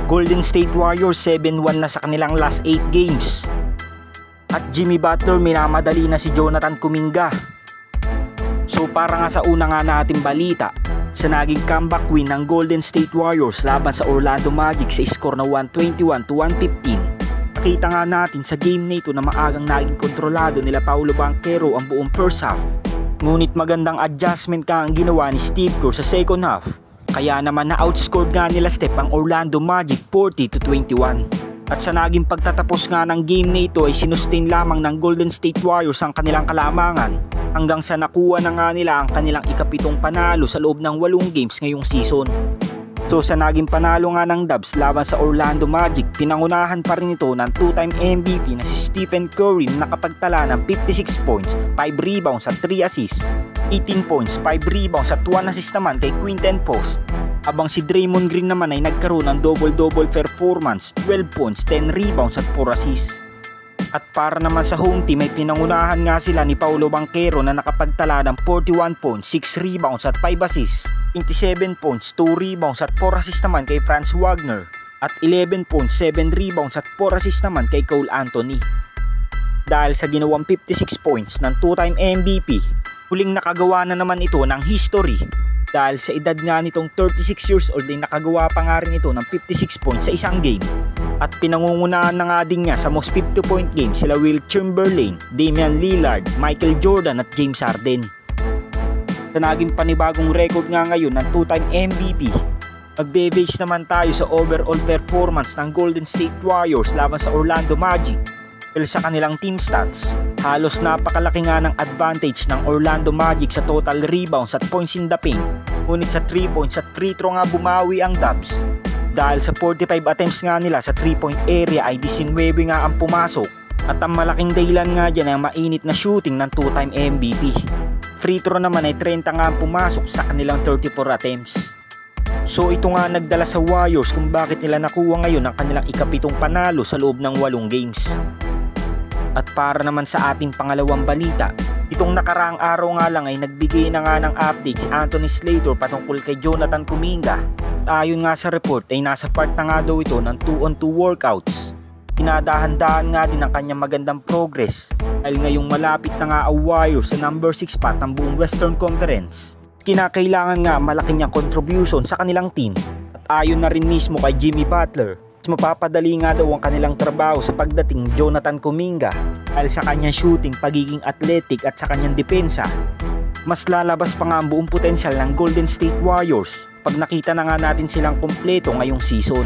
Golden State Warriors 7-1 na sa kanilang last 8 games. At Jimmy Butler minamadali na si Jonathan Kuminga. So para nga sa una nga nating balita, sa naging comeback win ng Golden State Warriors laban sa Orlando Magic sa score na 121-115. Nakita nga natin sa game na ito na maagang naging kontrolado nila Paolo Banchero ang buong first half. Ngunit magandang adjustment ka ang ginawa ni Steve Kerr sa second half. Kaya naman na-outscored nga nila Steph ang Orlando Magic 40-21. At sa naging pagtatapos nga ng game na ito ay sinustain lamang ng Golden State Warriors ang kanilang kalamangan hanggang sa nakuha na nga nila ang kanilang ikapitong panalo sa loob ng 8 games ngayong season. So sa naging panalo nga ng Dubs laban sa Orlando Magic, pinangunahan pa rin ito ng 2-time MVP na si Stephen Curry na nakapagtala ng 56 points, 5 rebounds at 3 assists. 18 points, 5 rebounds at 1 assist naman kay Quinten Post. Habang si Draymond Green naman ay nagkaroon ng double-double performance, 12 points, 10 rebounds at 4 assists. At para naman sa home team ay pinangunahan nga sila ni Paolo Banchero na nakapagtala ng 41 points, 6 rebounds at 5 assists. 27 points, 2 rebounds at 4 assists naman kay Franz Wagner. At 11 points, 7 rebounds at 4 assists naman kay Cole Anthony. Dahil sa ginawang 56 points ng 2-time MVP, huling nakagawa na naman ito ng history. Dahil sa edad nga nitong 36 years old ay nakagawa pa nga rin ito ng 56 points sa isang game. At pinangungunahan na nga din niya sa most 50-point game sila Will Chamberlain, Damian Lillard, Michael Jordan at James Harden. Sa naging panibagong record nga ngayon ng 2-time MVP, magbe-base naman tayo sa overall performance ng Golden State Warriors laban sa Orlando Magic. Dahil sa kanilang team stats, halos napakalaki nga ng advantage ng Orlando Magic sa total rebounds at points in the paint. Ngunit sa 3 points at free throw nga bumawi ang Dubs. Dahil sa 45 attempts nga nila sa 3-point area ay 19 nga ang pumasok. At ang malaking dahilan nga dyan ay ang mainit na shooting ng 2-time MVP. Free throw naman ay 30 nga ang pumasok sa kanilang 34 attempts. So ito nga nagdala sa Warriors kung bakit nila nakuha ngayon ang kanilang ikapitong panalo sa loob ng 8 games. At para naman sa ating pangalawang balita, itong nakaraang araw nga lang ay nagbigay na nga ng update si Anthony Slater patungkol kay Jonathan Kuminga. Ayon nga sa report ay nasa part na nga daw ito ng 2-on-2 workouts. Pinadahan-dahan nga din ang kanyang magandang progress dahil ngayong malapit na nga ang Warriors sa number 6 spot ng buong Western Conference. Kinakailangan nga malaki niyang contribution sa kanilang team. At ayon na rin mismo kay Jimmy Butler, mapapadali nga daw ang kanilang trabaho sa pagdating Jonathan Kuminga dahil sa kanyang shooting, pagiging athletic at sa kanyang depensa. Mas lalabas pa nga ang buong potensyal ng Golden State Warriors pag nakita na nga natin silang kompleto ngayong season.